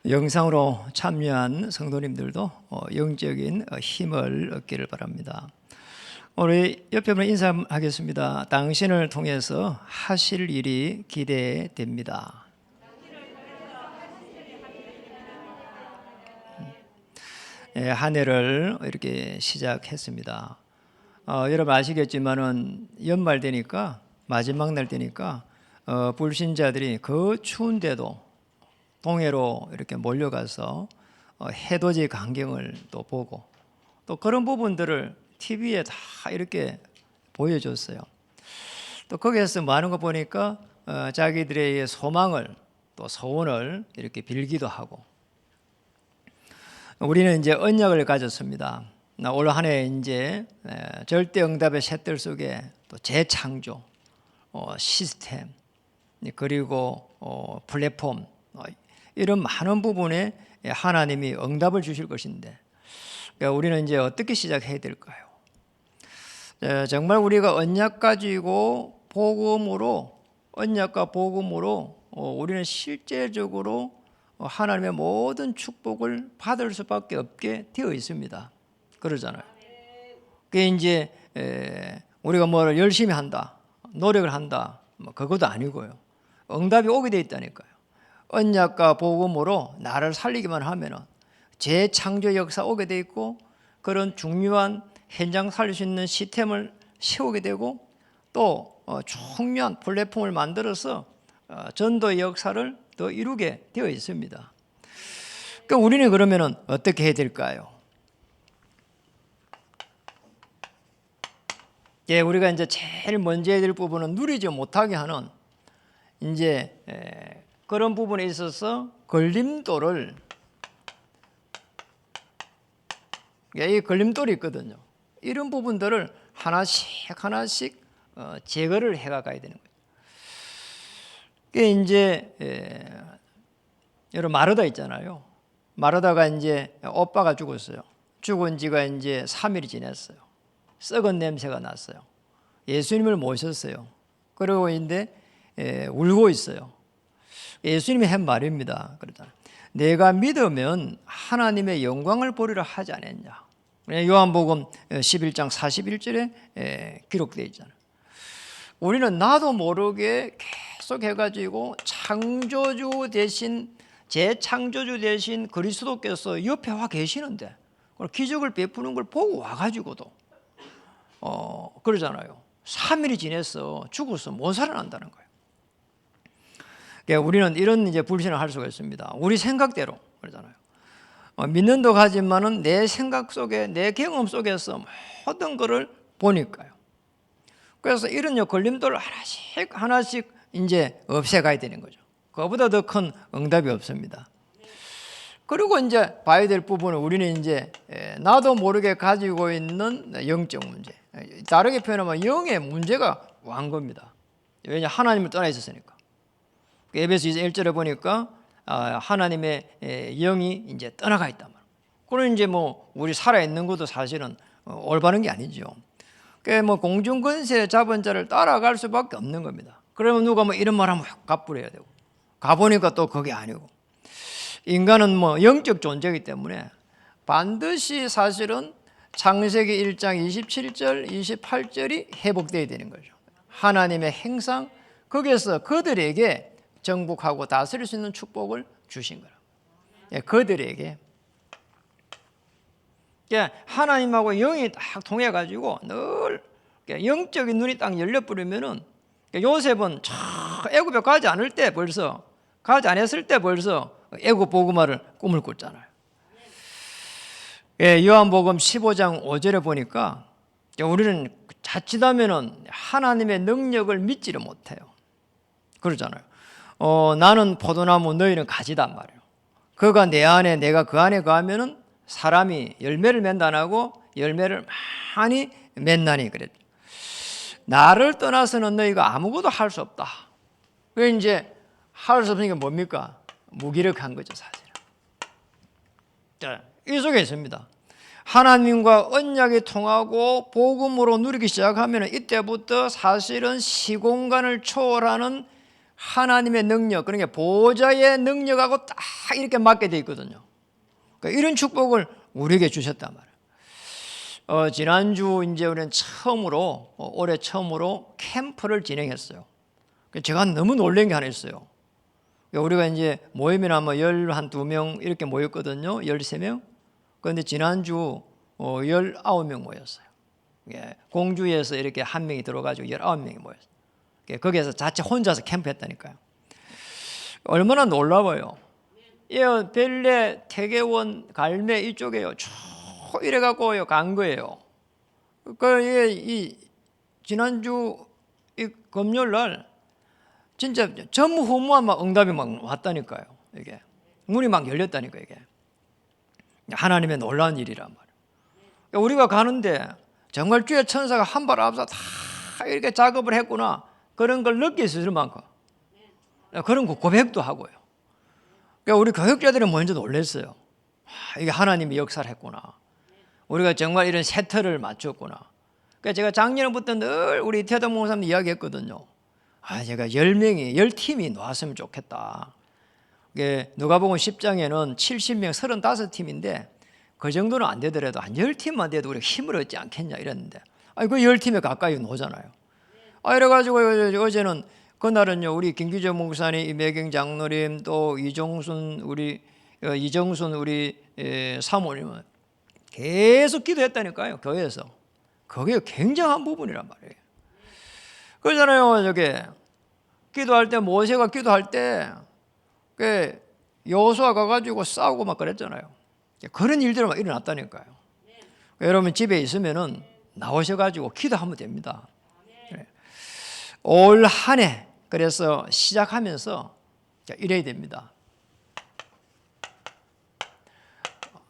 영상으로 참여한 성도님들도 영적인 힘을 얻기를 바랍니다. 우리 옆에 분 인사하겠습니다. 당신을 통해서 하실 일이 기대됩니다. 한 해를 이렇게 시작했습니다. 여러분 아시겠지만은 연말 되니까, 마지막 날 되니까 불신자들이 그 추운데도 동해로 이렇게 몰려가서 해돋이 광경을 또 보고, 또 그런 부분들을 TV에 다 이렇게 보여줬어요. 또 거기에서 많은 거 보니까 자기들의 소망을, 또 소원을 이렇게 빌기도 하고. 우리는 이제 언약을 가졌습니다. 올 한 해 이제 절대 응답의 셋들 속에 또 재창조, 시스템, 그리고 플랫폼, 이런 많은 부분에 하나님이 응답을 주실 것인데, 그러니까 우리는 이제 어떻게 시작해야 될까요? 정말 우리가 언약 가지고 복음으로, 언약과 복음으로 우리는 실제적으로 하나님의 모든 축복을 받을 수밖에 없게 되어 있습니다. 그러잖아요. 그게 이제 우리가 뭘 열심히 한다, 노력을 한다, 그것도 아니고요. 응답이 오게 되어 있다니까요. 언약과 복음으로 나를 살리기만 하면은 재창조 역사 오게 돼 있고, 그런 중요한 현장 살릴 수 있는 시스템을 세우게 되고, 또 중요한 플랫폼을 만들어서 전도의 역사를 더 이루게 되어 있습니다. 그러니까 우리는 그러면은 어떻게 해야 될까요? 우리가 이제 제일 먼저 해야 될 부분은 누리지 못하게 하는 이제 그런 부분에 있어서 걸림돌을, 이 걸림돌이 있거든요. 이런 부분들을 하나씩 제거를 해가 가야 되는 거예요. 그게 이제 여러분 마르다 있잖아요. 마르다가 이제 오빠가 죽었어요. 죽은 지가 이제 3일이 지났어요. 썩은 냄새가 났어요. 예수님을 모셨어요. 그리고 이제 울고 있어요. 예수님이 한 말입니다. 그러잖아요. 내가 믿으면 하나님의 영광을 보리라 하지 않았냐. 요한복음 11장 41절에 기록되어 있잖아요. 우리는 나도 모르게 계속 해가지고 창조주 대신, 재창조주 대신 그리스도께서 옆에 와 계시는데 기적을 베푸는 걸 보고 와가지고도 그러잖아요. 3일이 지났어, 죽었어, 못 살아난다는 거예요. 그러니까 우리는 이런 이제 불신을 할 수가 있습니다. 우리 생각대로 그러잖아요. 믿는다고 하지만은 내 생각 속에, 내 경험 속에서 모든 것을 보니까요. 그래서 이런 걸림돌을 하나씩 이제 없애가야 되는 거죠. 그거보다 더 큰 응답이 없습니다. 그리고 이제 봐야 될 부분은 우리는 이제 나도 모르게 가지고 있는 영적 문제, 다르게 표현하면 영의 문제가 왕 겁니다. 왜냐, 하나님을 떠나 있었으니까. 에베소 1절에 보니까 하나님의 영이 이제 떠나가 있단 말이에요. 그럼 이제 뭐 우리 살아 있는 것도 사실은 올바른 게 아니죠. 그러니까 뭐 공중권세 잡은 자를 따라갈 수밖에 없는 겁니다. 그러면 누가 뭐 이런 말하면 갑부려야 되고, 가보니까 또 그게 아니고, 인간은 뭐 영적 존재이기 때문에 반드시 사실은 창세기 1장 27절, 28절이 회복되어야 되는 거죠. 하나님의 행상, 거기에서 그들에게 정복하고 다스릴 수 있는 축복을 주신 거라고. 그들에게. 하나님하고 영이 딱 통해가지고 늘 영적인 눈이 딱 열려버리면은, 요셉은 애굽에 가지 않았을 때 벌써 애굽 복음화를 꿈을 꿨잖아요. 요한복음 15장 5절에 보니까 우리는 자칫하면은 하나님의 능력을 믿지를 못해요. 그러잖아요. 나는 포도나무, 너희는 가지단 말이에요. 그가 내 안에, 내가 그 안에 거하면은 사람이 열매를 맺다 안 하고 열매를 많이 맺나니 그랬죠. 나를 떠나서는 너희가 아무것도 할 수 없다. 그 이제 할 수 없으니까 뭡니까? 무기력한 거죠, 사실은. 자, 이 속에 있습니다. 하나님과 언약이 통하고 복음으로 누리기 시작하면 이때부터 사실은 시공간을 초월하는 하나님의 능력, 그러니까 보좌의 능력하고 딱 이렇게 맞게 돼 있거든요. 그러니까 이런 축복을 우리에게 주셨단 말이에요. 지난주 이제 우리는 올해 처음으로 캠프를 진행했어요. 제가 너무 놀란 게 하나 있어요. 우리가 이제 모임이나 뭐 12명 이렇게 모였거든요. 13명. 그런데 지난주 19명 모였어요. 공주에서 이렇게 한 명이 들어가지고 19명이 모였어요. 거기에서 자체 혼자서 캠프했다니까요. 얼마나 놀라워요. 벨레, 태계원, 갈매 이쪽에요. 쭉 이래갖고 간 거예요. 지난주 금요일 날 진짜 전무후무한 막 응답이 막 왔다니까요. 이게 문이 막 열렸다니까 이게 하나님의 놀라운 일이란 말이에요. 우리가 가는데 정말 주의 천사가 한 발 앞서 다 이렇게 작업을 했구나 그런 걸 느낄 수 있을 만큼 그런 고백도 하고요. 그러니까 우리 교육자들은 먼저 놀랐어요. 이게 하나님이 역사를 했구나. 우리가 정말 이런 세터를 맞췄구나. 그러니까 제가 작년부터 늘 우리 이태동 목사님 이야기했거든요. 제가 10명이 10팀이 나왔으면 좋겠다. 누가복음 10장에는 70명 35팀인데 그 정도는 안 되더라도 한 10팀만 돼도 우리가 힘을 얻지 않겠냐 이랬는데 그 10팀에 가까이 나오잖아요. 이래가지고 어제는 그날은요 우리 김기조 목사님, 이매경 장로님 또 이정순 우리 사모님은 계속 기도했다니까요. 교회에서. 그게 굉장한 부분이란 말이에요. 그러잖아요. 저게 기도할 때 모세가 기도할 때 여호수아 가가지고 싸우고 막 그랬잖아요. 그런 일들이 막 일어났다니까요. 여러분 집에 있으면은 나오셔가지고 기도하면 됩니다. 올 한 해 그래서 시작하면서 이래야 됩니다.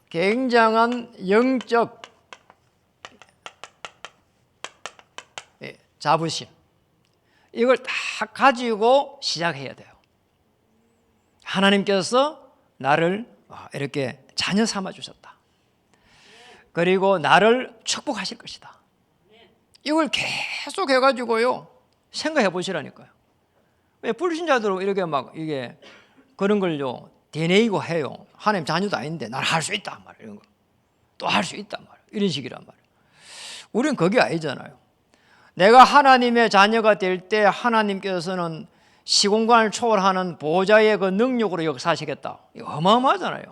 굉장한 영적 자부심 이걸 다 가지고 시작해야 돼요. 하나님께서 나를 이렇게 자녀 삼아 주셨다. 그리고 나를 축복하실 것이다. 이걸 계속 해가지고요 생각해 보시라니까요. 왜 불신자들은 이렇게 막 이게 그런 걸요 되뇌이고 해요. 하나님 자녀도 아닌데 난 할 수 있다 말 이런 거. 또 할 수 있다 말 이런 식이란 말이에요. 우리는 그게 아니잖아요. 내가 하나님의 자녀가 될 때 하나님께서는 시공간을 초월하는 보좌의 그 능력으로 역사하시겠다. 이거 어마어마하잖아요.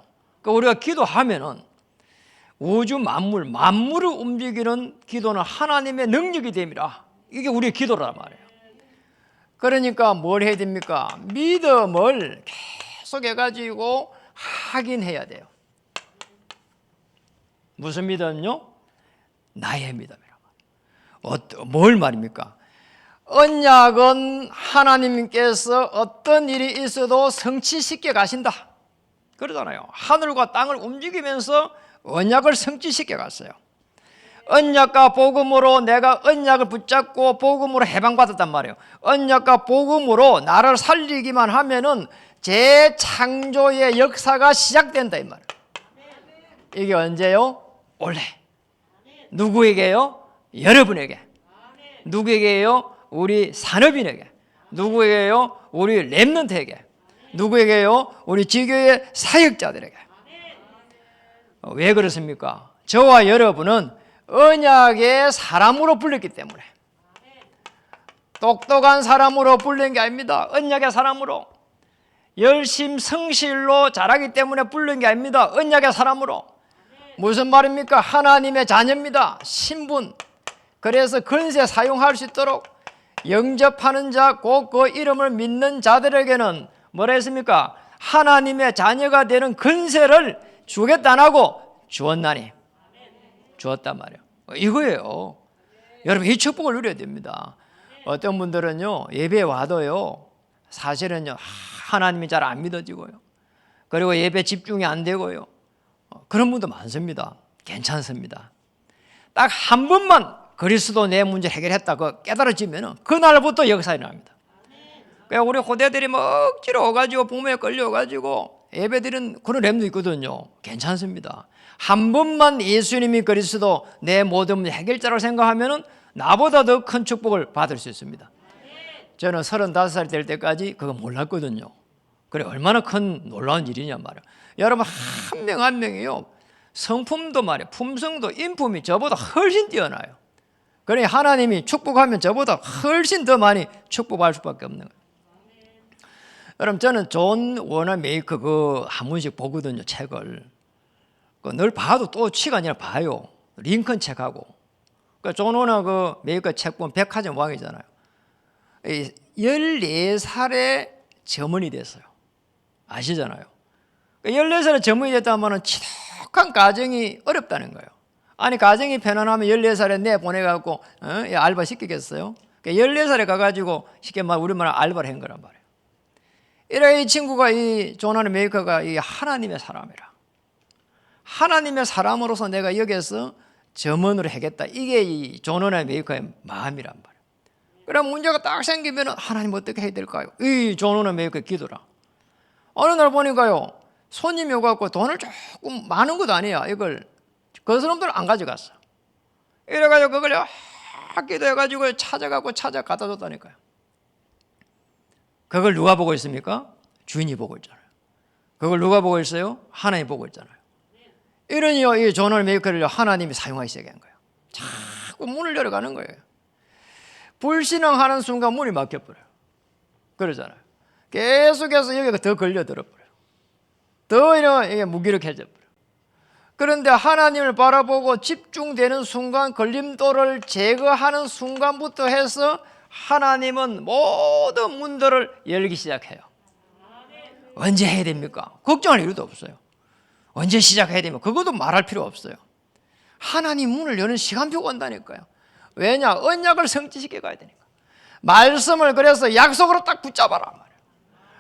그러니까 우리가 기도하면은 우주 만물을 움직이는 기도는 하나님의 능력이 됩니다. 이게 우리의 기도란 말이에요. 그러니까 뭘 해야 됩니까? 믿음을 계속 해가지고 하긴 해야 돼요. 무슨 믿음요? 나의 믿음이란 말이에요. 뭘 말입니까? 언약은 하나님께서 어떤 일이 있어도 성취시켜 가신다. 그러잖아요. 하늘과 땅을 움직이면서 언약을 성취시켜 갔어요. 언약과 복음으로 내가 언약을 붙잡고 복음으로 해방받았단 말이에요. 언약과 복음으로 나를 살리기만 하면은 재창조의 역사가 시작된다 이 말이에요. 이게 언제요? 올해. 누구에게요? 여러분에게. 누구에게요? 우리 산업인에게. 누구에게요? 우리 렘넌트에게. 누구에게요? 우리 지교의 사역자들에게. 왜 그렇습니까? 저와 여러분은 언약의 사람으로 불렸기 때문에. 똑똑한 사람으로 불린 게 아닙니다. 언약의 사람으로. 열심 성실로 자라기 때문에 불린 게 아닙니다. 언약의 사람으로. 무슨 말입니까? 하나님의 자녀입니다. 신분. 그래서 권세 사용할 수 있도록 영접하는 자, 곧 그 이름을 믿는 자들에게는 뭐라 했습니까? 하나님의 자녀가 되는 권세를 주겠다 안 하고 주었나니. 주었단 말이에요. 이거예요. 여러분 이 축복을 누려야 됩니다. 어떤 분들은요 예배에 와도요 사실은요 하나님이 잘 안 믿어지고요. 그리고 예배 집중이 안 되고요. 그런 분도 많습니다. 괜찮습니다. 딱 한 번만 그리스도 내 문제 해결했다 그 깨달아지면 그날부터 역사 일어납니다. 그러니까 우리 호대들이 뭐 억지로 와가지고 부모에 끌려가지고 예배드리는 그런 렘도 있거든요. 괜찮습니다. 한 번만 예수님이 그리스도 내 모든 문제 해결자라고 생각하면 나보다 더 큰 축복을 받을 수 있습니다. 저는 35살 될 때까지 그거 몰랐거든요. 그래 얼마나 큰 놀라운 일이냐 말이야. 여러분 한 명 한 명이요. 성품도 말이야. 품성도 인품이 저보다 훨씬 뛰어나요. 그러니 하나님이 축복하면 저보다 훨씬 더 많이 축복할 수밖에 없는 거예요. 여러분 저는 존 워너 메이커 그 한 번씩 보거든요. 책을. 늘 봐도 또 치가 아니라 봐요. 링컨 책하고. 그러니까 존 워너 그 메이커 책 보면 백화점 왕이잖아요. 14살에 점원이 됐어요. 아시잖아요. 14살에 점원이 됐다면 지독한 가정이 어렵다는 거예요. 아니 가정이 편안하면 14살에 내보내갖고 알바 시키겠어요? 14살에 가가지고 쉽게 말 우리말로 알바를 한 거란 말이에요. 이래 이 친구가 이 존 워너 메이커가 이 하나님의 사람이라. 하나님의 사람으로서 내가 여기서 점원으로 하겠다. 이게 이 존 워너 메이커의 마음이란 말이에요. 그럼 문제가 딱 생기면 하나님 어떻게 해야 될까요? 이 존 워너 메이커의 기도라. 어느 날 보니까요 손님이 오갖고 돈을 조금 많은 것도 아니야. 이걸 그 사람들은 안 가져갔어. 이래가지고 그걸 기도해가지고 찾아갖고 갖다 줬다니까요. 그걸 누가 보고 있습니까? 주인이 보고 있잖아요. 그걸 누가 보고 있어요? 하나님이 보고 있잖아요. 이러니요 이 존 워너 메이커를 하나님이 사용하기 시작한 거예요. 자꾸 문을 열어가는 거예요. 불신앙하는 순간 문이 막혀버려요. 그러잖아요. 계속해서 여기가 더 걸려들어버려요. 더 이게 무기력해져버려요. 그런데 하나님을 바라보고 집중되는 순간 걸림돌을 제거하는 순간부터 해서 하나님은 모든 문들을 열기 시작해요. 언제 해야 됩니까? 걱정할 이유도 없어요. 언제 시작해야 됩니까? 그것도 말할 필요 없어요. 하나님 문을 여는 시간표가 온다니까요. 왜냐? 언약을 성취시켜 가야 되니까. 말씀을 그래서 약속으로 딱 붙잡아라 말이에요.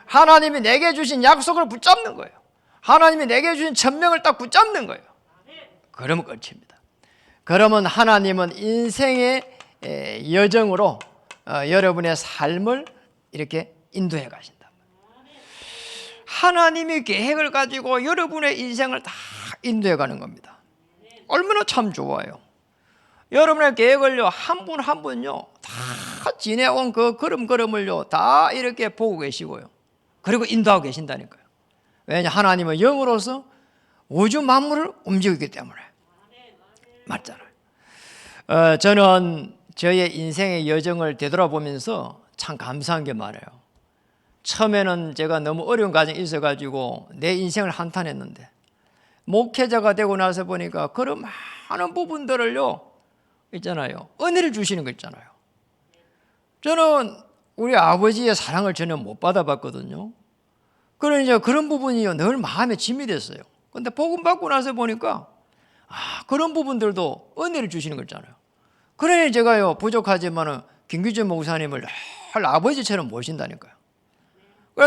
하나님이 내게 주신 약속을 붙잡는 거예요. 하나님이 내게 주신 천명을 딱 붙잡는 거예요. 그러면 끝입니다. 그러면 하나님은 인생의 여정으로 여러분의 삶을 이렇게 인도해 가신다. 하나님이 계획을 가지고 여러분의 인생을 다 인도해 가는 겁니다. 얼마나 참 좋아요. 여러분의 계획을요 한 분 한 분요 다 지내온 그 걸음걸음을요 다 이렇게 보고 계시고요. 그리고 인도하고 계신다니까요. 왜냐 하나님은 영으로서 우주 만물을 움직이기 때문에. 맞잖아요. 저는 저의 인생의 여정을 되돌아보면서 참 감사한 게 많아요. 처음에는 제가 너무 어려운 과정이 있어가지고 내 인생을 한탄했는데 목회자가 되고 나서 보니까 그런 많은 부분들을요 있잖아요. 은혜를 주시는 거 있잖아요. 저는 우리 아버지의 사랑을 전혀 못 받아봤거든요. 그러니까 그런 부분이 늘 마음에 짐이 됐어요. 근데 복음 받고 나서 보니까 그런 부분들도 은혜를 주시는 거잖아요. 그러니 제가요 부족하지만은 김규준 목사님을 늘 아버지처럼 모신다니까요.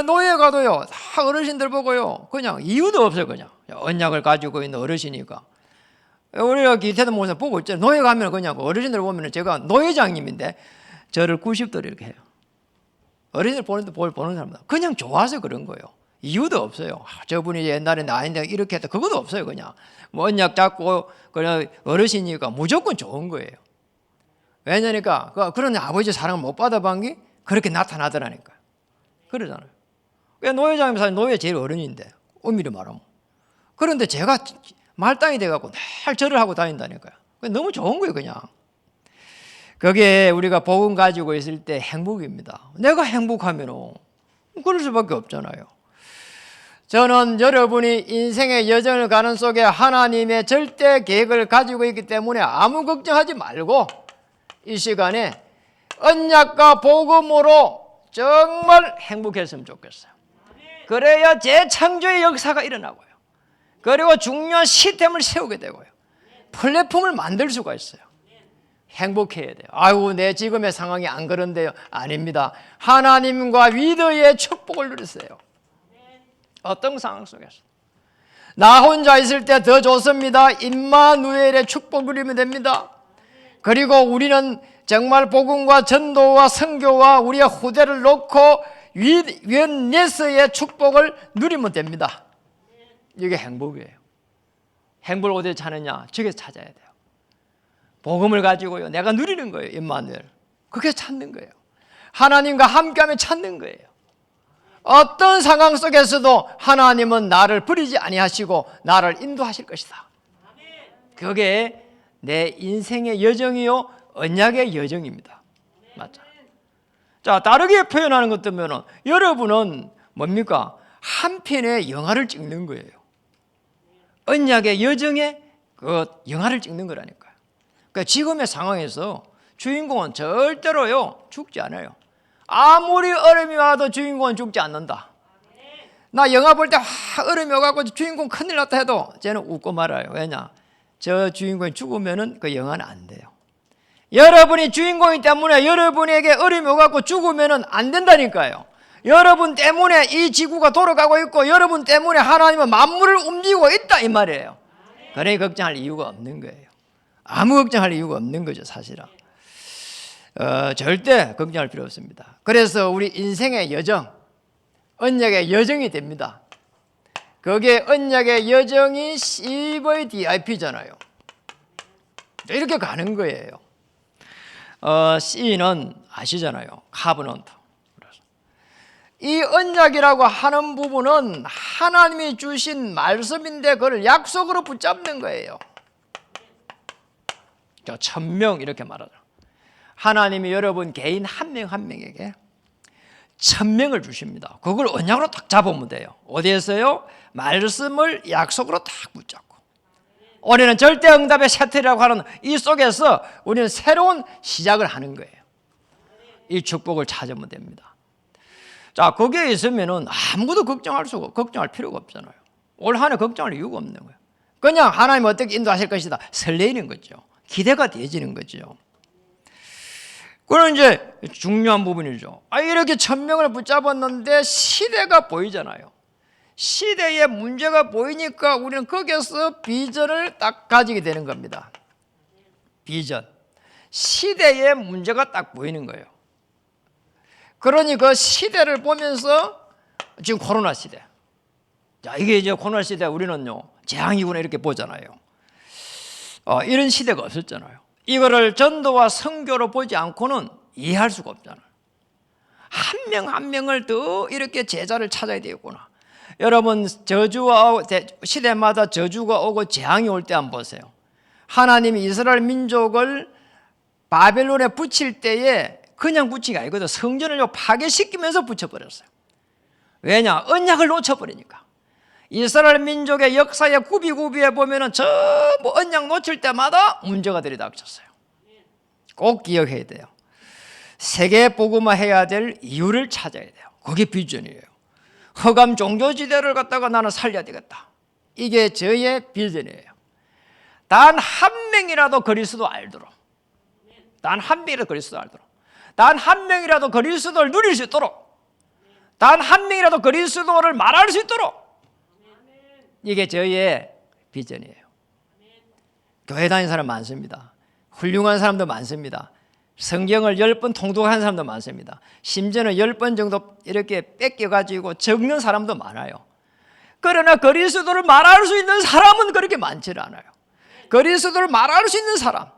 노예 가도요 다 어르신들 보고요 그냥 이유도 없어요. 그냥 언약을 가지고 있는 어르신이니까. 우리가 기태도 목사 보고 있잖아요. 노예 가면 그냥 어르신들 보면 제가 노예장님인데 저를 90도로 이렇게 해요. 어르신들 보는 사람들 그냥 좋아서 그런 거예요. 이유도 없어요. 저분이 옛날에 나인데 이렇게 했다 그것도 없어요. 그냥 뭐 언약 잡고 그냥 어르신이니까 무조건 좋은 거예요. 왜냐니까 그런 아버지 사랑을 못 받아본 게 그렇게 나타나더라니까. 그러잖아요. 왜 노회장님 사실 노회 제일 어른인데 엄밀히 말하면. 그런데 제가 말단이 돼갖고 늘 절을 하고 다닌다니까요. 너무 좋은 거예요 그냥. 그게 우리가 복음 가지고 있을 때 행복입니다. 내가 행복하면 그럴 수밖에 없잖아요. 저는 여러분이 인생의 여정을 가는 속에 하나님의 절대 계획을 가지고 있기 때문에 아무 걱정하지 말고 이 시간에 언약과 복음으로 정말 행복했으면 좋겠어요. 그래야 재창조의 역사가 일어나고요. 그리고 중요한 시스템을 세우게 되고요. 플랫폼을 만들 수가 있어요. 행복해야 돼요. 아유, 내 지금의 상황이 안 그런데요. 아닙니다. 하나님과 위대의 축복을 누리세요. 어떤 상황 속에서. 나 혼자 있을 때 더 좋습니다. 임마누엘의 축복 누리면 됩니다. 그리고 우리는 정말 복음과 전도와 선교와 우리의 후대를 놓고 윈네스의 축복을 누리면 됩니다. 이게 행복이에요. 행복을 어디서 찾느냐? 저기서 찾아야 돼요. 복음을 가지고요. 내가 누리는 거예요. 임마누엘. 그게 찾는 거예요. 하나님과 함께하며 찾는 거예요. 어떤 상황 속에서도 하나님은 나를 버리지 아니하시고 나를 인도하실 것이다. 그게 내 인생의 여정이요 언약의 여정입니다. 맞죠? 자, 다르게 표현하는 것 때문에 여러분은 뭡니까? 한 편의 영화를 찍는 거예요. 언약의 여정에 그 영화를 찍는 거라니까요. 그러니까 지금의 상황에서 주인공은 절대로요 죽지 않아요. 아무리 얼음이 와도 주인공은 죽지 않는다. 나 영화 볼 때 얼음이 와가지고 주인공 큰일 났다 해도 쟤는 웃고 말아요. 왜냐? 저 주인공이 죽으면은 그 영화는 안 돼요. 여러분이 주인공이기 때문에 여러분에게 얼음이 와가지고 죽으면은 안 된다니까요. 여러분 때문에 이 지구가 돌아가고 있고 여러분 때문에 하나님은 만물을 움직이고 있다 이 말이에요. 그러니 걱정할 이유가 없는 거예요. 아무 걱정할 이유가 없는 거죠, 사실은. 절대 걱정할 필요 없습니다. 그래서 우리 인생의 여정, 언약의 여정이 됩니다. 그게 언약의 여정이 CVDIP잖아요. 이렇게 가는 거예요. C는 아시잖아요. 카버넌트. 이 언약이라고 하는 부분은 하나님이 주신 말씀인데 그걸 약속으로 붙잡는 거예요. 천명 이렇게 말하죠. 하나님이 여러분 개인 한 명 한 명에게 천명을 주십니다. 그걸 언약으로 딱 잡으면 돼요. 어디에서요? 말씀을 약속으로 딱 붙잡고 우리는 절대응답의 세틀이라고 하는 이 속에서 우리는 새로운 시작을 하는 거예요. 이 축복을 찾으면 됩니다. 자, 거기에 있으면은 아무도 걱정할 필요가 없잖아요. 올 한 해 걱정할 이유가 없는 거예요. 그냥 하나님 어떻게 인도하실 것이다 설레이는 거죠. 기대가 되어지는 거죠. 그건 이제 중요한 부분이죠. 이렇게 천명을 붙잡았는데 시대가 보이잖아요. 시대에 문제가 보이니까 우리는 거기서 비전을 딱 가지게 되는 겁니다. 비전. 시대에 문제가 딱 보이는 거예요. 그러니 그 시대를 보면서 지금 코로나 시대. 자, 이게 이제 코로나 시대 우리는요, 재앙이구나 이렇게 보잖아요. 이런 시대가 없었잖아요. 이거를 전도와 선교로 보지 않고는 이해할 수가 없잖아요. 한 명 한 명을 더 이렇게 제자를 찾아야 되겠구나. 여러분 시대마다 저주가 오고 재앙이 올 때 한번 보세요. 하나님이 이스라엘 민족을 바벨론에 붙일 때에 그냥 붙이기가 아니거든. 성전을 파괴시키면서 붙여버렸어요. 왜냐? 언약을 놓쳐버리니까. 이스라엘 민족의 역사의 구비구비에 보면은 전부 언약 놓칠 때마다 문제가 들이닥쳤어요. 꼭 기억해야 돼요. 세계 복음화 해야 될 이유를 찾아야 돼요. 그게 비전이에요. 허감 종교지대를 갖다가 나는 살려야 되겠다. 이게 저의 비전이에요. 단 한 명이라도 그리스도 알도록. 단 한 명이라도 그리스도 알도록. 단 한 명이라도 그리스도를 누릴 수 있도록. 단 한 명이라도 그리스도를 말할 수 있도록. 이게 저의 비전이에요. 교회 다니는 사람 많습니다. 훌륭한 사람도 많습니다. 성경을 10번 통독하는 사람도 많습니다. 심지어는 10번 정도 이렇게 뺏겨가지고 적는 사람도 많아요. 그러나 그리스도를 말할 수 있는 사람은 그렇게 많지는 않아요. 그리스도를 말할 수 있는 사람,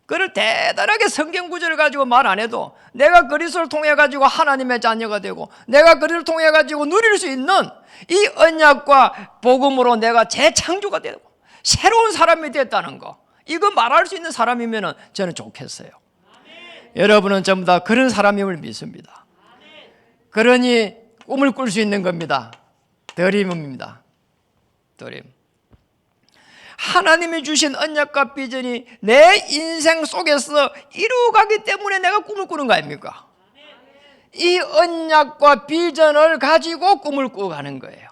그를 대단하게 성경 구절을 가지고 말 안 해도 내가 그리스도를 통해 가지고 하나님의 자녀가 되고 내가 그리스도를 통해 가지고 누릴 수 있는 이 언약과 복음으로 내가 재창조가 되고 새로운 사람이 됐다는 거, 이거 말할 수 있는 사람이면 저는 좋겠어요. 여러분은 전부 다 그런 사람임을 믿습니다. 그러니 꿈을 꿀 수 있는 겁니다. 드림입니다. 드림. 하나님이 주신 언약과 비전이 내 인생 속에서 이루어가기 때문에 내가 꿈을 꾸는 거 아닙니까? 이 언약과 비전을 가지고 꿈을 꾸어가는 거예요.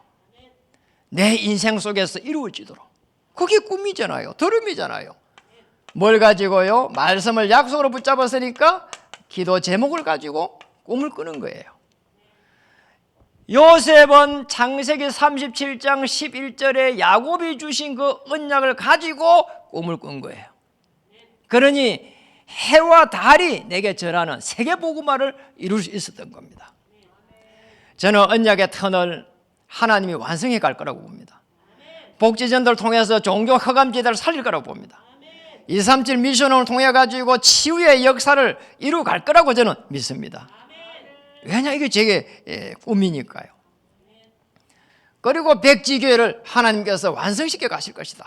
내 인생 속에서 이루어지도록. 그게 꿈이잖아요. 드림이잖아요. 뭘 가지고요? 말씀을 약속으로 붙잡았으니까 기도 제목을 가지고 꿈을 꾸는 거예요. 요셉은 창세기 37장 11절에 야곱이 주신 그 언약을 가지고 꿈을 꾼 거예요. 그러니 해와 달이 내게 전하는 세계 복음화를 이룰 수 있었던 겁니다. 저는 언약의 터널 하나님이 완성해 갈 거라고 봅니다. 복지전도를 통해서 종교 허감지대를 살릴 거라고 봅니다. 237 미션을 통해 가지고 치유의 역사를 이루어 갈 거라고 저는 믿습니다. 왜냐 이게 제 꿈이니까요. 그리고 백지교회를 하나님께서 완성시켜 가실 것이다.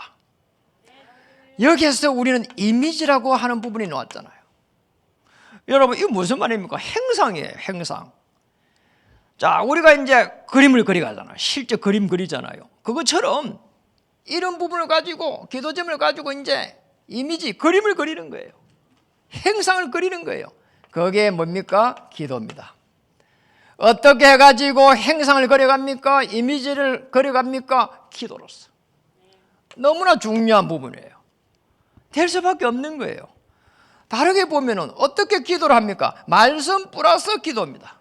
여기에서 우리는 이미지라고 하는 부분이 나왔잖아요. 여러분 이거 무슨 말입니까? 행상이에요. 행상. 자, 우리가 이제 그림을 그리가잖아요. 실제 그림 그리잖아요. 그것처럼 이런 부분을 가지고 기도점을 가지고 이제 이미지 그림을 그리는 거예요. 행상을 그리는 거예요. 그게 뭡니까? 기도입니다. 어떻게 해가지고 행상을 그려갑니까? 이미지를 그려갑니까? 기도로서. 너무나 중요한 부분이에요. 될 수밖에 없는 거예요. 다르게 보면은 어떻게 기도를 합니까? 말씀 플러스 기도입니다.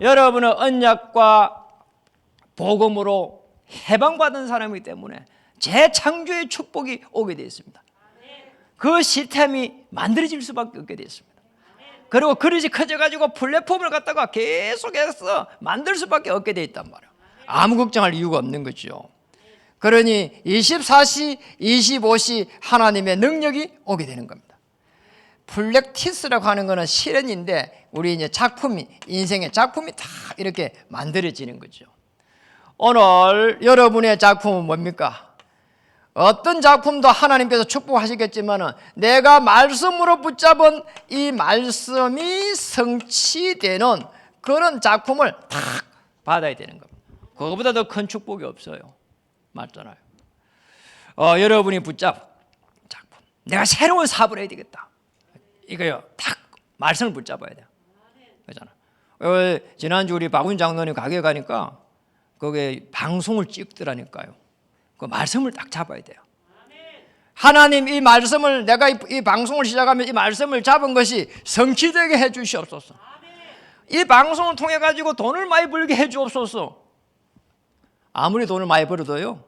여러분은 언약과 복음으로 해방받은 사람이기 때문에 재창조의 축복이 오게 되어 있습니다. 그 시스템이 만들어질 수밖에 없게 되어 있습니다. 그리고 그릇이 커져가지고 플랫폼을 갖다가 계속해서 만들 수밖에 없게 되어 있단 말이에요. 아무 걱정할 이유가 없는 거죠. 그러니 24시, 25시 하나님의 능력이 오게 되는 겁니다. 플렉티스라고 하는 것은 실현인데 우리 이제 작품이 인생의 작품이 다 이렇게 만들어지는 거죠. 오늘 여러분의 작품은 뭡니까? 어떤 작품도 하나님께서 축복하시겠지만 내가 말씀으로 붙잡은 이 말씀이 성취되는 그런 작품을 딱 받아야 되는 겁니다. 그거보다 더 큰 축복이 없어요. 맞잖아요. 여러분이 붙잡은 작품, 내가 새로운 사업을 해야 되겠다. 이거요, 딱 말씀을 붙잡아야 돼요. 그렇잖아. 지난주 우리 박훈 장로님 가게 가니까 거기에 방송을 찍더라니까요. 그 말씀을 딱 잡아야 돼요. 하나님 이 말씀을 내가 이 방송을 시작하면 이 말씀을 잡은 것이 성취되게 해 주시옵소서. 이 방송을 통해 가지고 돈을 많이 벌게 해 주옵소서. 아무리 돈을 많이 벌어도요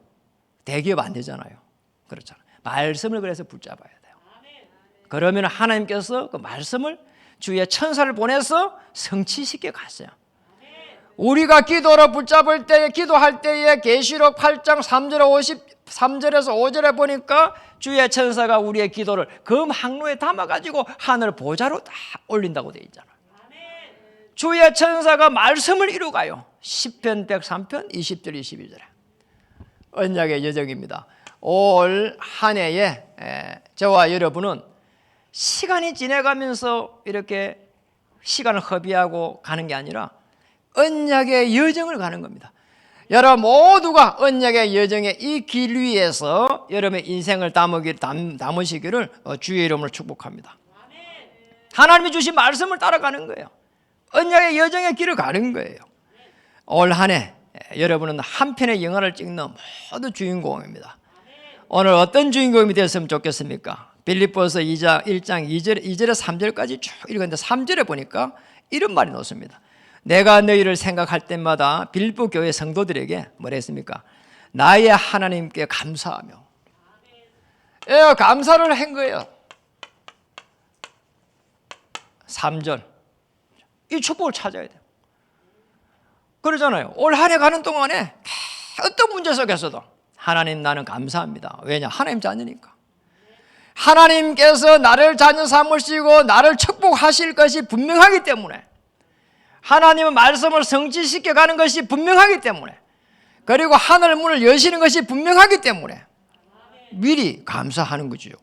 대기업 안 되잖아요. 그렇잖아요. 말씀을 그래서 붙잡아야 돼요. 그러면 하나님께서 그 말씀을 주의 천사를 보내서 성취시켜 갔어요. 우리가 기도로 붙잡을 때, 기도할 때에 계시록 8장 3절에서 5절에 보니까 주의 천사가 우리의 기도를 금 항로에 담아가지고 하늘 보좌로 다 올린다고 되어 있잖아요. 주의 천사가 말씀을 이루가요. 시편 103편 20절 21절에 언약의 여정입니다. 올 한 해에 저와 여러분은 시간이 지나가면서 이렇게 시간을 허비하고 가는 게 아니라 언약의 여정을 가는 겁니다. 여러분 모두가 언약의 여정의 이 길 위에서 여러분의 인생을 담으시기를 주의 이름으로 축복합니다. 하나님이 주신 말씀을 따라가는 거예요. 언약의 여정의 길을 가는 거예요. 올 한 해 여러분은 한 편의 영화를 찍는 모두 주인공입니다. 오늘 어떤 주인공이 되었으면 좋겠습니까? 빌립보서 1장 2절에서 3절까지 쭉 읽었는데 3절에 보니까 이런 말이 나왔습니다. 내가 너희를 생각할 때마다 빌립보 교회 성도들에게 뭐라 했습니까? 나의 하나님께 감사하며. 감사를 한 거예요. 3절. 이 축복을 찾아야 돼요. 그러잖아요. 올 한 해 가는 동안에 어떤 문제 속에서도 하나님 나는 감사합니다. 왜냐? 하나님 자녀니까. 하나님께서 나를 자녀 삼으시고 나를 축복하실 것이 분명하기 때문에 하나님은 말씀을 성취시켜 가는 것이 분명하기 때문에 그리고 하늘 문을 여시는 것이 분명하기 때문에 미리 감사하는 거지요.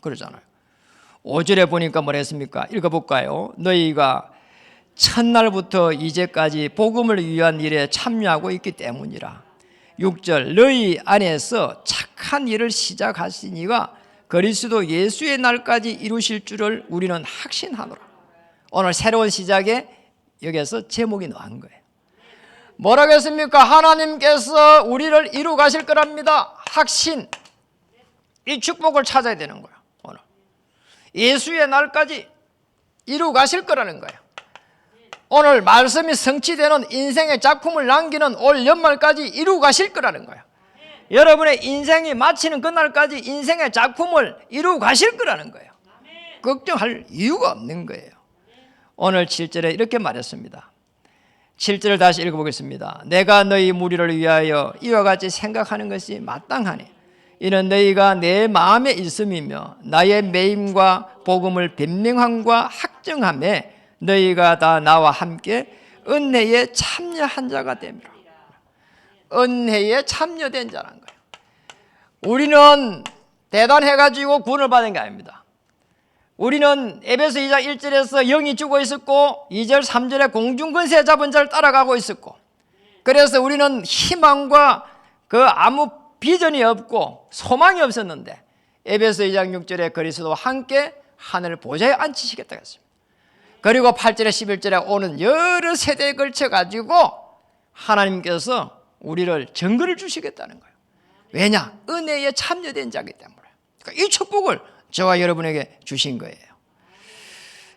그러잖아요. 5절에 보니까 뭐라 했습니까? 읽어볼까요? 너희가 첫날부터 이제까지 복음을 위한 일에 참여하고 있기 때문이라. 6절 너희 안에서 착한 일을 시작하시니가 그리스도 예수의 날까지 이루실 줄을 우리는 확신하노라. 오늘 새로운 시작에 여기에서 제목이 나온 거예요. 뭐라고 했습니까? 하나님께서 우리를 이루 가실 거랍니다. 확신. 이 축복을 찾아야 되는 거예요. 오늘 예수의 날까지 이루 가실 거라는 거예요. 오늘 말씀이 성취되는 인생의 작품을 남기는 올 연말까지 이루 가실 거라는 거예요. 여러분의 인생이 마치는 그날까지 인생의 작품을 이루 가실 거라는 거예요. 걱정할 이유가 없는 거예요. 오늘 7절에 이렇게 말했습니다. 7절을 다시 읽어보겠습니다. 내가 너희 무리를 위하여 이와 같이 생각하는 것이 마땅하니 이는 너희가 내 마음에 있음이며 나의 매임과 복음을 변명함과 확정함에 너희가 다 나와 함께 은혜에 참여한 자가 됨이라. 은혜에 참여된 자라는 거예요. 우리는 대단해가지고 구원을 받은 게 아닙니다. 우리는 에베소 2장 1절에서 영이 죽어 있었고 2절 3절에 공중권세 잡은 자를 따라가고 있었고, 그래서 우리는 희망과 그 아무 비전이 없고 소망이 없었는데 에베소 2장 6절에 그리스도와 함께 하늘 보좌에 앉히시겠다 했습니다. 그리고 8절에 11절에 오는 여러 세대에 걸쳐 가지고 하나님께서 우리를 증거를 주시겠다는 거예요. 왜냐? 은혜에 참여된 자이기 때문에. 그러니까 이 축복을 저와 여러분에게 주신 거예요.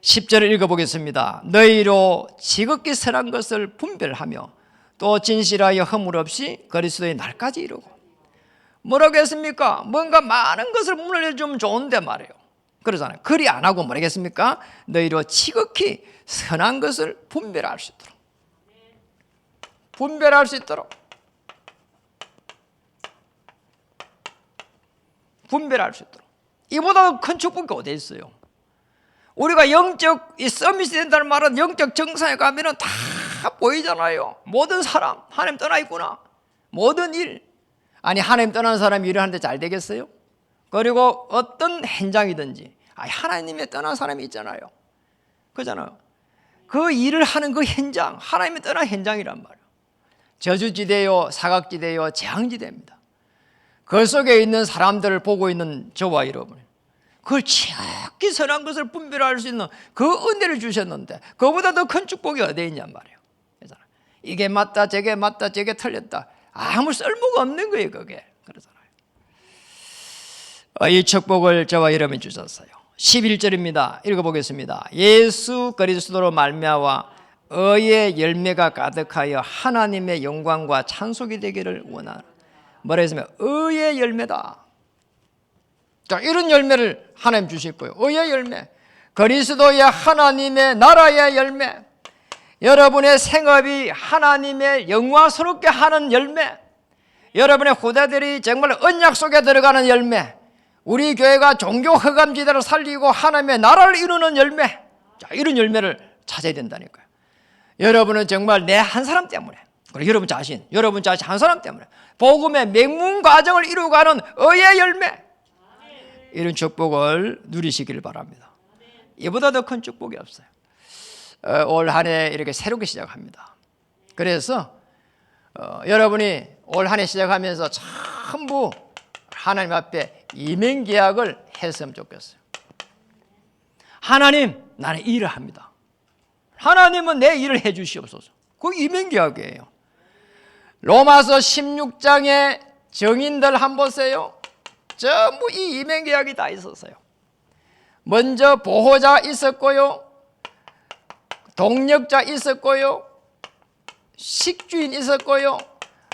10절을 읽어보겠습니다. 너희로 지극히 선한 것을 분별하며 또 진실하여 허물 없이 그리스도의 날까지 이루고. 뭐라고 했습니까? 뭔가 많은 것을 분별해주면 좋은데 말이에요. 그러잖아요. 그리 안 하고 뭐라겠습니까? 너희로 지극히 선한 것을 분별할 수 있도록. 분별할 수 있도록. 분별할 수 있도록. 이보다 큰 축복이 어디 있어요? 우리가 영적 서밋이 된다는 말은 영적 정상에 가면은 다 보이잖아요. 모든 사람 하나님 떠나 있구나. 모든 일. 아니 하나님 떠난 사람이 일을 하는데 잘 되겠어요? 그리고 어떤 현장이든지 하나님의 떠난 사람이 있잖아요. 그잖아요. 그 일을 하는 그 현장, 하나님의 떠난 현장이란 말이에요. 저주지대요, 사각지대요, 재앙지대입니다. 그 속에 있는 사람들을 보고 있는 저와 여러분, 그걸 지극히 선한 것을 분별할 수 있는 그 은혜를 주셨는데 그보다 더 큰 축복이 어디에 있냔 말이에요. 이게 맞다, 저게 맞다, 저게 틀렸다, 아무 쓸모가 없는 거예요. 그게. 그러잖아요. 이 축복을 저와 여러분이 주셨어요. 11절입니다. 읽어보겠습니다. 예수 그리스도로 말미암아 의의 열매가 가득하여 하나님의 영광과 찬송이 되기를 원하노라. 뭐라 했으면 의의 열매다. 자, 이런 열매를 하나님 주실 거예요. 의의 열매, 그리스도의 하나님의 나라의 열매, 여러분의 생업이 하나님의 영광스럽게 하는 열매, 여러분의 후대들이 정말 언약 속에 들어가는 열매, 우리 교회가 종교 허감지대를 살리고 하나님의 나라를 이루는 열매. 자, 이런 열매를 찾아야 된다니까요. 여러분은 정말 내 한 사람 때문에, 그리고 여러분 자신 한 사람 때문에 복음의 맹문 과정을 이루어가는 의의 열매, 이런 축복을 누리시길 바랍니다. 이보다 더 큰 축복이 없어요. 올 한 해 이렇게 새롭게 시작합니다. 그래서 여러분이 올 한 해 시작하면서 전부 하나님 앞에 이맹계약을 했으면 좋겠어요. 하나님, 나는 일을 합니다. 하나님은 내 일을 해 주시옵소서. 그 이맹계약이에요. 로마서 16장의 정인들 한번 보세요. 전부 이 이맹계약이 다 있었어요. 먼저 보호자 있었고요, 동력자 있었고요, 식주인 있었고요,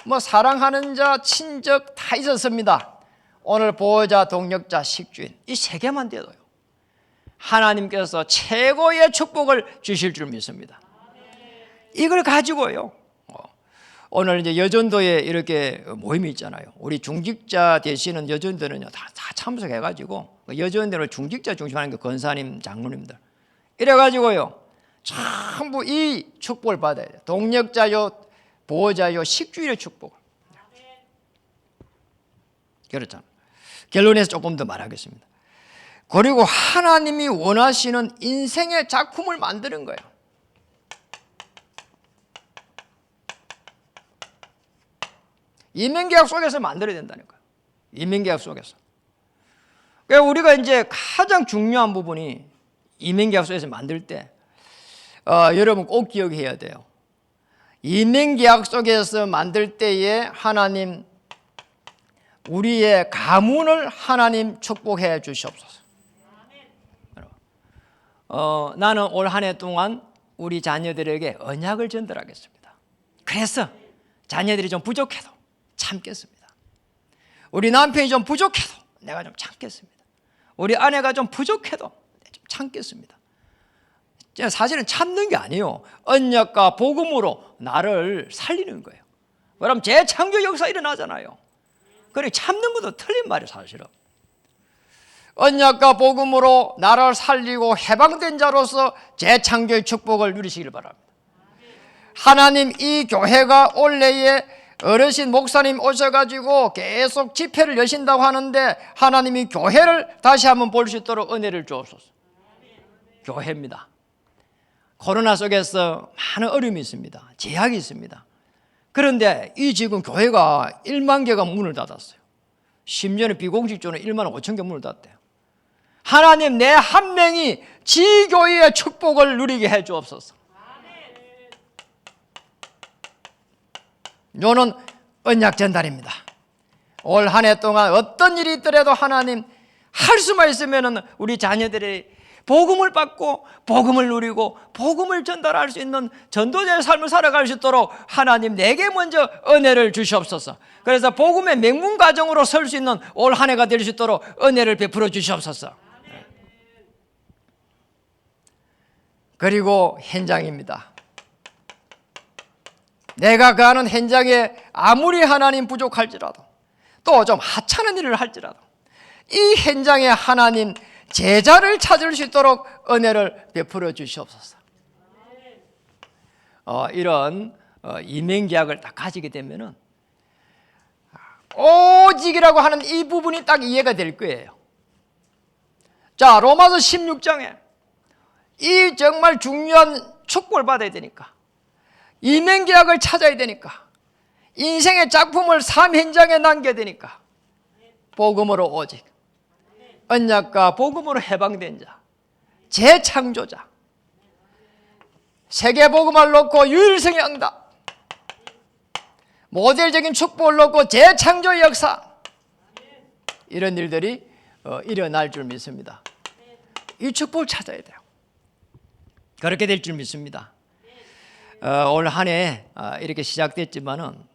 뭐 사랑하는 자, 친적 다 있었습니다. 오늘 보호자, 동력자, 식주인 이 세 개만 돼도요 하나님께서 최고의 축복을 주실 줄 믿습니다. 이걸 가지고요 오늘 이제 여전도에 이렇게 모임이 있잖아요. 우리 중직자 되시는 여전도는요 다 참석해가지고 여전도를 중직자 중심하는 게 권사님, 장로님들 이래가지고요 전부 이 축복을 받아야 돼요. 동력자요, 보호자요, 식주인의 축복을. 그렇죠. 결론에서 조금 더 말하겠습니다. 그리고 하나님이 원하시는 인생의 작품을 만드는 거예요. 이민계약 속에서 만들어야 된다니까요. 이민계약 속에서. 그러니까 우리가 이제 가장 중요한 부분이 이민계약 속에서 만들 때 여러분 꼭 기억해야 돼요. 이민계약 속에서 만들 때에 하나님, 우리의 가문을 하나님 축복해 주시옵소서. 나는 올 한 해 동안 우리 자녀들에게 언약을 전달하겠습니다. 그래서 자녀들이 좀 부족해도 참겠습니다. 우리 남편이 좀 부족해도 내가 좀 참겠습니다. 우리 아내가 좀 부족해도 좀 참겠습니다. 사실은 참는 게 아니에요. 언약과 복음으로 나를 살리는 거예요. 그럼 재창조 역사 일어나잖아요. 그래 참는 것도 틀린 말이에요. 사실은 언약과 복음으로 나라를 살리고 해방된 자로서 재창조의 축복을 누리시길 바랍니다. 하나님, 이 교회가 올해에 어르신 목사님 오셔가지고 계속 집회를 여신다고 하는데 하나님이 교회를 다시 한번 볼 수 있도록 은혜를 주옵소서. 교회입니다. 코로나 속에서 많은 어려움이 있습니다. 제약이 있습니다. 그런데 이 지금 교회가 1만 개가 문을 닫았어요. 심지어는 비공식적으로 1만 5천 개 문을 닫대요. 하나님, 내 한 명이 지교회의 축복을 누리게 해 주옵소서. 요는 언약 전달입니다. 올 한 해 동안 어떤 일이 있더라도 하나님, 할 수만 있으면 우리 자녀들이 복음을 받고 복음을 누리고 복음을 전달할 수 있는 전도자의 삶을 살아갈 수 있도록 하나님, 내게 먼저 은혜를 주시옵소서. 그래서 복음의 맹문 가정으로 설 수 있는 올 한 해가 될 수 있도록 은혜를 베풀어 주시옵소서. 그리고 현장입니다. 내가 가는 현장에 아무리 하나님 부족할지라도 또 좀 하찮은 일을 할지라도 이 현장에 하나님 제자를 찾을 수 있도록 은혜를 베풀어 주시옵소서. 이런 이명계약을 딱 가지게 되면은 오직이라고 하는 이 부분이 딱 이해가 될 거예요. 자, 로마서 16장에 이 정말 중요한 축복을 받아야 되니까, 이명계약을 찾아야 되니까, 인생의 작품을 삶 현장에 남겨야 되니까, 복음으로 오직, 언약과 복음으로 해방된 자, 재창조자, 세계복음을 놓고 유일성의 응답, 모델적인 축복을 놓고 재창조의 역사, 이런 일들이 일어날 줄 믿습니다. 이 축복을 찾아야 돼요. 그렇게 될 줄 믿습니다. 올 한 해 이렇게 시작됐지만은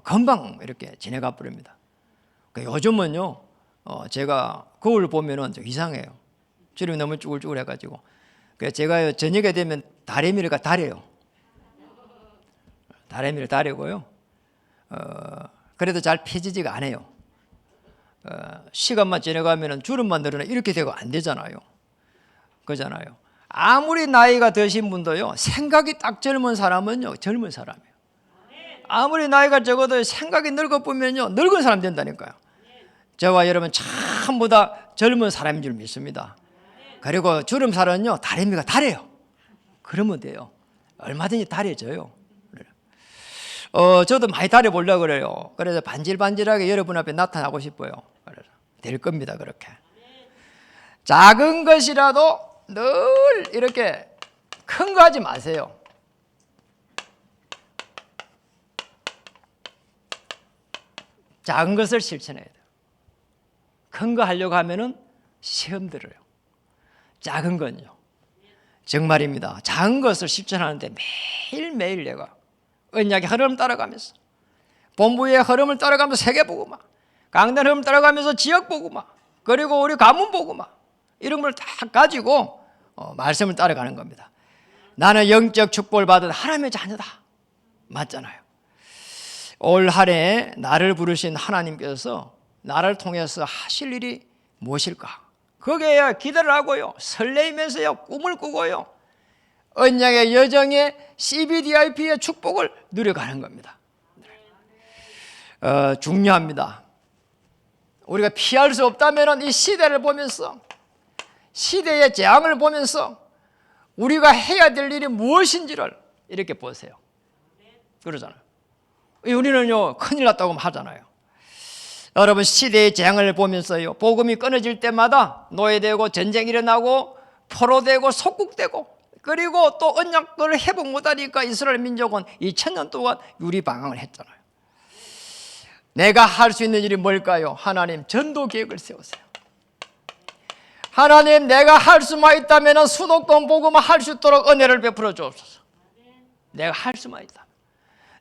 금방 이렇게 지나가 버립니다. 요즘은요, 제가 거울 보면은 좀 이상해요. 주름이 너무 쭈글쭈글 해가지고. 그래서 제가 저녁에 되면 다리미를 다려요. 다리미를 다리고요. 그래도 잘 펴지지가 않아요. 시간만 지나가면은 주름만 늘어나 이렇게 되고 안 되잖아요. 그잖아요. 아무리 나이가 드신 분도요, 생각이 딱 젊은 사람은요, 젊은 사람이에요. 아무리 나이가 적어도 생각이 늙어 보면요, 늙은 사람 된다니까요. 저와 여러분 전부 다 젊은 사람인 줄 믿습니다. 그리고 주름살은요, 다리미가 다려요. 그러면 돼요. 얼마든지 다려져요. 저도 많이 다려보려고 그래요. 그래서 반질반질하게 여러분 앞에 나타나고 싶어요. 그래서 될 겁니다. 그렇게 작은 것이라도 늘 이렇게 큰 거 하지 마세요. 작은 것을 실천해야 돼요. 큰 거 하려고 하면은 시험 들어요. 작은 건요, 정말입니다. 작은 것을 실천하는데 매일매일 내가 언약의 흐름 따라가면서, 본부의 흐름을 따라가면서 세계복음화, 강단 흐름 따라가면서 지역복음화, 그리고 우리 가문복음화, 이런 걸 다 가지고 말씀을 따라가는 겁니다. 나는 영적 축복을 받은 하나님의 자녀다. 맞잖아요. 올 한 해 나를 부르신 하나님께서 나를 통해서 하실 일이 무엇일까? 거기에 기대를 하고요, 설레이면서요, 꿈을 꾸고요, 언약의 여정의 CBDIP의 축복을 누려가는 겁니다. 중요합니다. 우리가 피할 수 없다면 이 시대를 보면서, 시대의 재앙을 보면서 우리가 해야 될 일이 무엇인지를 이렇게 보세요. 그러잖아요. 우리는요, 큰일 났다고 하잖아요. 여러분, 시대의 재앙을 보면서요, 복음이 끊어질 때마다 노예되고 전쟁이 일어나고 포로되고 속국되고, 그리고 또 언약을 회복 못하니까 이스라엘 민족은 2000년 동안 유리방황을 했잖아요. 내가 할 수 있는 일이 뭘까요? 하나님, 전도 계획을 세우세요. 하나님, 내가 할 수만 있다면 수도권 복음을 할 수 있도록 은혜를 베풀어 주옵소서. 내가 할 수만 있다면,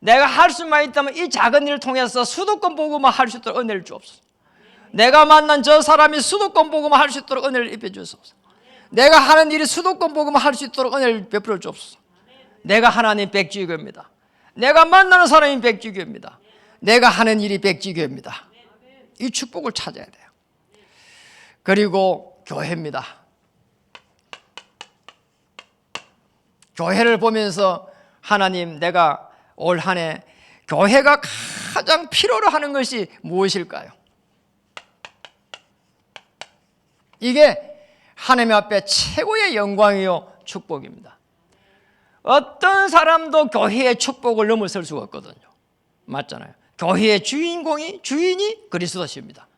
내가 할 수만 있다면 이 작은 일을 통해서 수도권 복음을 할 수 있도록 은혜를 주옵소서. 내가 만난 저 사람이 수도권 복음을 할 수 있도록 은혜를 입혀 주옵소서. 내가 하는 일이 수도권 복음을 할 수 있도록 은혜를 베풀어 주옵소서. 내가 하나님 백지교입니다. 내가 만나는 사람이 백지교입니다. 내가 하는 일이 백지교입니다. 이 축복을 찾아야 돼요. 그리고 교회입니다. 교회를 보면서 하나님, 내가 올 한 해 교회가 가장 필요로 하는 것이 무엇일까요? 이게 하나님 앞에 최고의 영광이요 축복입니다. 어떤 사람도 교회의 축복을 넘어설 수가 없거든요. 맞잖아요. 교회의 주인이 그리스도십니다.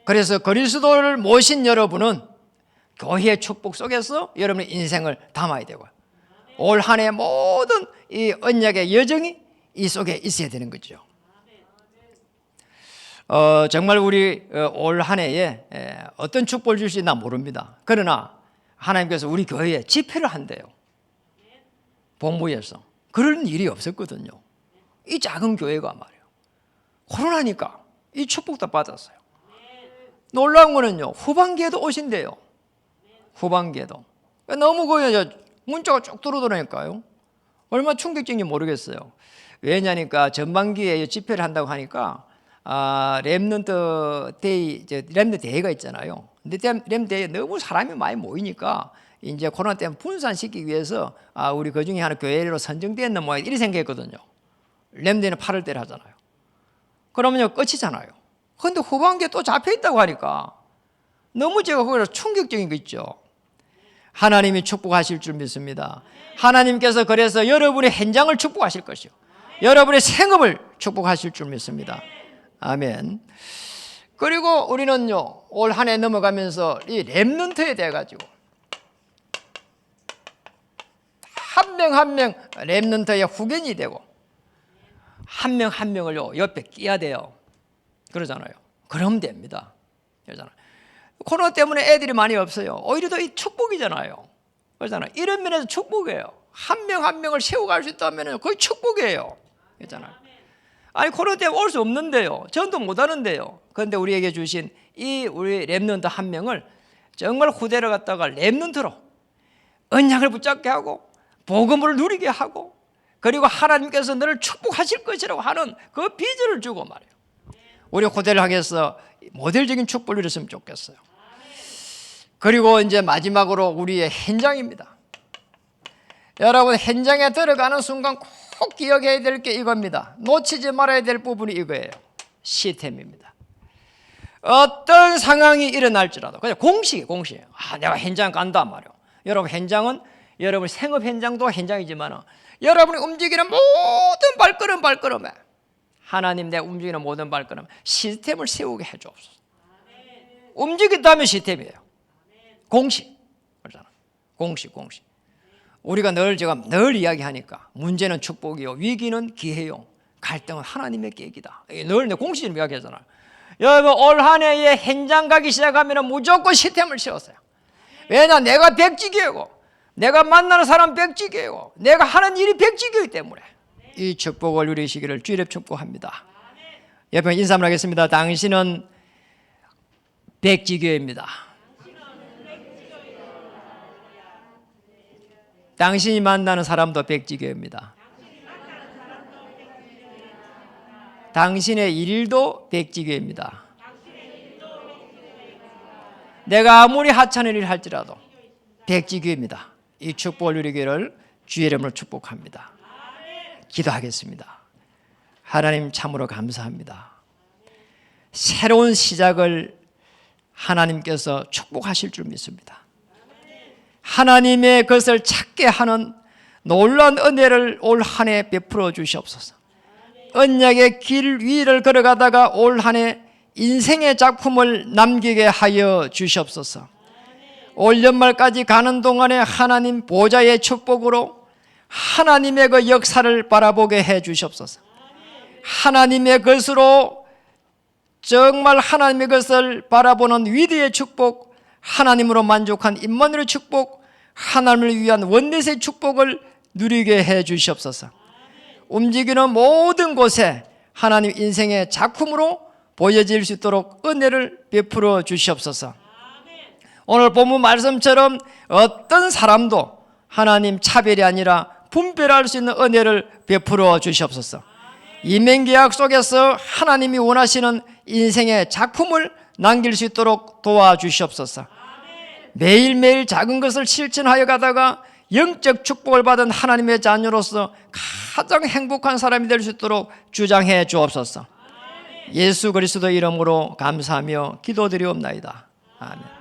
그래서 그리스도를 모신 여러분은 교회의 축복 속에서 여러분의 인생을 담아야 되고요. 올 한 해 모든 이 언약의 여정이 이 속에 있어야 되는 거죠. 정말 우리 올 한 해에 어떤 축복을 주실지 모릅니다. 그러나 하나님께서 우리 교회에 집회를 한대요. 본부에서. 그런 일이 없었거든요. 이 작은 교회가 말이에요. 코로나니까 이 축복도 받았어요. 놀라운 거는요, 후반기에도 오신대요. 후반기에도. 너무 문자가 쭉 들어오더라니까요. 얼마나 충격적인지 모르겠어요. 왜냐니까 전반기에 집회를 한다고 하니까 렘넌트 데이, 렘넌트 대회가 있잖아요. 근데 렘넌트 대회에 너무 사람이 많이 모이니까 이제 코로나 때문에 분산시키기 위해서 우리 그 중에 하나 교회로 선정되었나 뭐 이렇게 생각했거든요. 렘넌트는 8월달에 하잖아요. 그러면요 끝이잖아요. 그런데 후반기에 또 잡혀 있다고 하니까 너무 제가 거기서 충격적인 거 있죠. 하나님이 축복하실 줄 믿습니다. 하나님께서 그래서 여러분의 현장을 축복하실 것이요, 여러분의 생업을 축복하실 줄 믿습니다. 아멘. 그리고 우리는요 올 한 해 넘어가면서 이 렘넌트에 대해 가지고 한 명 한 명 렘넌트의 후견이 되고 한 명 한 명을요 옆에 끼야 돼요. 그러잖아요. 그러면 됩니다. 그러잖아요. 코로나 때문에 애들이 많이 없어요. 오히려 더 이 축복이잖아요. 그러잖아요. 이런 면에서 축복이에요. 한 명 한 명을 세워갈 수 있다면 거의 축복이에요. 그렇잖아요. 아니 코로나 때문에 올 수 없는데요, 전도 못 하는데요. 그런데 우리에게 주신 이 우리 렘넌트 한 명을 정말 후대를 갖다가 렘넌트로 언약을 붙잡게 하고 복음을 누리게 하고 그리고 하나님께서 너를 축복하실 것이라고 하는 그 비전을 주고 말이에요. 우리 후대를 향해서 모델적인 축복을 이뤘으면 좋겠어요. 그리고 이제 마지막으로 우리의 현장입니다. 여러분, 현장에 들어가는 순간 꼭 기억해야 될 게 이겁니다. 놓치지 말아야 될 부분이 이거예요. 시스템입니다. 어떤 상황이 일어날지라도 그냥 공식. 내가 현장 간다 말이에요. 여러분, 현장은 여러분 생업 현장도 현장이지만 여러분이 움직이는 모든 발걸음에 하나님, 내 움직이는 모든 발걸음 시스템을 세우게 해주옵소서. 움직인다면 시스템이에요. 공식. 그러잖아. 공식. 우리가 제가 늘 이야기하니까 문제는 축복이요, 위기는 기회요, 갈등은 하나님의 계획이다. 늘 내 공식을 이야기하잖아요. 여러분, 올 한 해에 현장 가기 시작하면 무조건 시스템을 세웠어요. 왜냐, 내가 백지기이고 내가 만나는 사람 백지기이고 내가 하는 일이 백지기이기 때문에 이 축복을 누리시기를 주의 이름 축복합니다. 옆에 인사를 하겠습니다. 당신은 백지교회입니다. 당신이 만나는 사람도 백지교회입니다. 당신의 일도 백지교회입니다. 내가 아무리 하찮은 일을 할지라도 백지교회입니다. 이 축복을 누리기를 주의 이름으로 축복합니다. 기도하겠습니다. 하나님, 참으로 감사합니다. 새로운 시작을 하나님께서 축복하실 줄 믿습니다. 하나님의 것을 찾게 하는 놀라운 은혜를 올 한 해 베풀어 주시옵소서. 언약의 길 위를 걸어가다가 올 한 해 인생의 작품을 남기게 하여 주시옵소서. 올 연말까지 가는 동안에 하나님 보좌의 축복으로 하나님의 그 역사를 바라보게 해 주시옵소서. 하나님의 것으로 정말 하나님의 것을 바라보는 위대의 축복, 하나님으로 만족한 임마누엘의 축복, 하나님을 위한 원넷의 축복을 누리게 해 주시옵소서. 움직이는 모든 곳에 하나님 인생의 작품으로 보여질 수 있도록 은혜를 베풀어 주시옵소서. 오늘 본문 말씀처럼 어떤 사람도 하나님 차별이 아니라 분별할 수 있는 은혜를 베풀어 주시옵소서. 이민계약 속에서 하나님이 원하시는 인생의 작품을 남길 수 있도록 도와주시옵소서. 매일매일 작은 것을 실천하여 가다가 영적 축복을 받은 하나님의 자녀로서 가장 행복한 사람이 될 수 있도록 주장해 주옵소서. 예수 그리스도 이름으로 감사하며 기도드리옵나이다. 아멘.